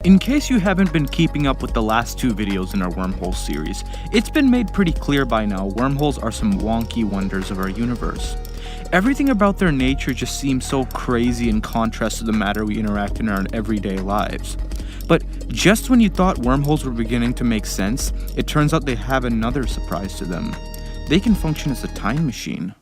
In case you haven't been keeping up with the last two videos in our Wormholes series, it's been made pretty clear by now wormholes are some wonky wonders of our universe. Everything about their nature just seems so crazy in contrast to the matter we interact in our everyday lives. But just when you thought wormholes were beginning to make sense, it turns out they have another surprise to them. They can function as a time machine.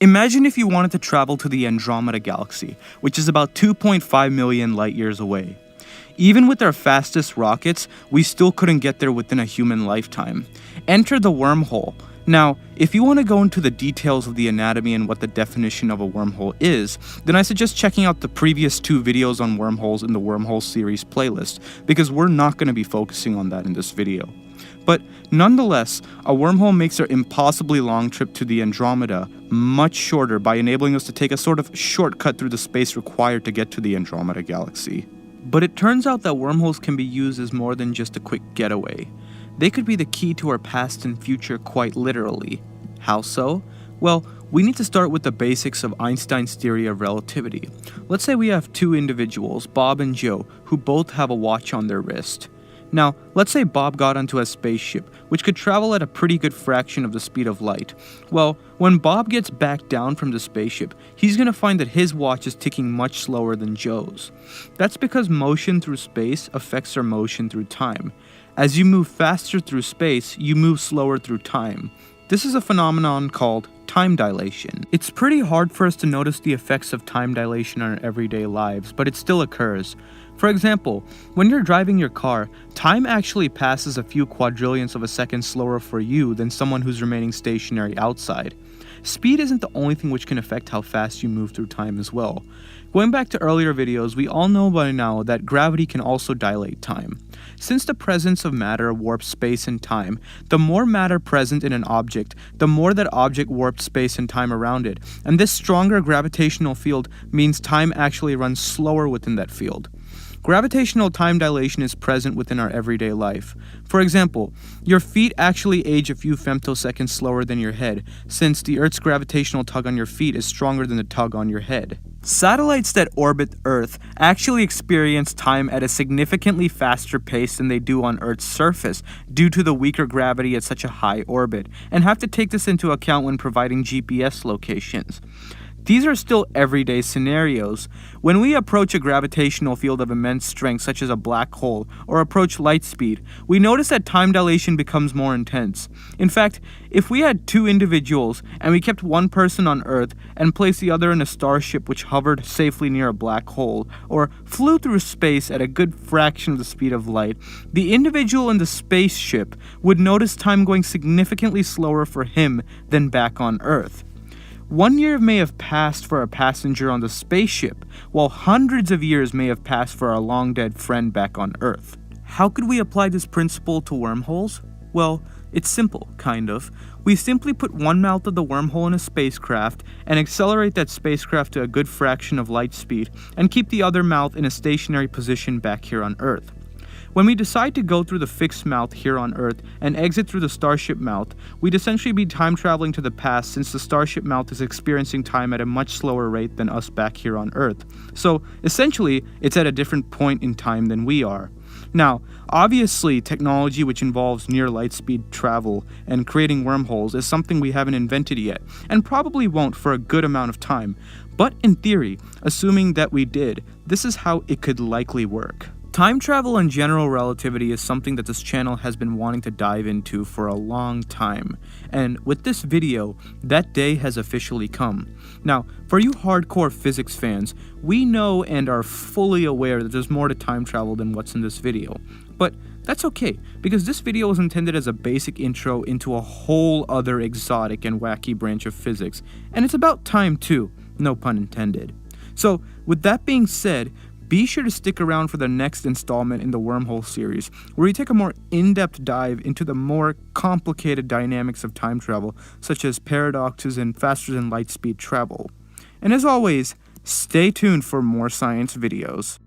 Imagine if you wanted to travel to the Andromeda galaxy, which is about 2.5 million light years away. Even with our fastest rockets, we still couldn't get there within a human lifetime. Enter the wormhole. Now, if you want to go into the details of the anatomy and what the definition of a wormhole is, then I suggest checking out the previous two videos on wormholes in the Wormholes series playlist, because we're not going to be focusing on that in this video. But nonetheless, a wormhole makes our impossibly long trip to the Andromeda much shorter by enabling us to take a sort of shortcut through the space required to get to the Andromeda galaxy. But it turns out that wormholes can be used as more than just a quick getaway. They could be the key to our past and future quite literally. How so? Well, we need to start with the basics of Einstein's theory of relativity. Let's say we have two individuals, Bob and Joe, who both have a watch on their wrist. Now, let's say Bob got onto a spaceship, which could travel at a pretty good fraction of the speed of light. Well, when Bob gets back down from the spaceship, he's going to find that his watch is ticking much slower than Joe's. That's because motion through space affects our motion through time. As you move faster through space, you move slower through time. This is a phenomenon called time dilation. It's pretty hard for us to notice the effects of time dilation on our everyday lives, but it still occurs. For example, when you're driving your car, time actually passes a few quadrillionths of a second slower for you than someone who's remaining stationary outside. Speed isn't the only thing which can affect how fast you move through time as well. Going back to earlier videos, we all know by now that gravity can also dilate time. Since the presence of matter warps space and time, the more matter present in an object, the more that object warps space and time around it, and this stronger gravitational field means time actually runs slower within that field. Gravitational time dilation is present within our everyday life. For example, your feet actually age a few femtoseconds slower than your head, since the Earth's gravitational tug on your feet is stronger than the tug on your head. Satellites that orbit Earth actually experience time at a significantly faster pace than they do on Earth's surface due to the weaker gravity at such a high orbit, and have to take this into account when providing GPS locations. These are still everyday scenarios. When we approach a gravitational field of immense strength, such as a black hole, or approach light speed, we notice that time dilation becomes more intense. In fact, if we had two individuals, and we kept one person on Earth, and placed the other in a starship which hovered safely near a black hole, or flew through space at a good fraction of the speed of light, the individual in the spaceship would notice time going significantly slower for him than back on Earth. 1 year may have passed for a passenger on the spaceship, while hundreds of years may have passed for our long-dead friend back on Earth. How could we apply this principle to wormholes? Well, it's simple, kind of. We simply put one mouth of the wormhole in a spacecraft and accelerate that spacecraft to a good fraction of light speed, and keep the other mouth in a stationary position back here on Earth. When we decide to go through the fixed mouth here on Earth and exit through the starship mouth, we'd essentially be time traveling to the past, since the starship mouth is experiencing time at a much slower rate than us back here on Earth. So essentially, it's at a different point in time than we are. Now, obviously, technology which involves near light speed travel and creating wormholes is something we haven't invented yet, and probably won't for a good amount of time. But in theory, assuming that we did, this is how it could likely work. Time travel and general relativity is something that this channel has been wanting to dive into for a long time, and with this video, that day has officially come. Now, for you hardcore physics fans, we know and are fully aware that there's more to time travel than what's in this video, but that's okay, because this video was intended as a basic intro into a whole other exotic and wacky branch of physics, and it's about time too, no pun intended. So, with that being said, be sure to stick around for the next installment in the Wormhole series, where we take a more in-depth dive into the more complicated dynamics of time travel, such as paradoxes and faster-than-light-speed travel. And as always, stay tuned for more science videos.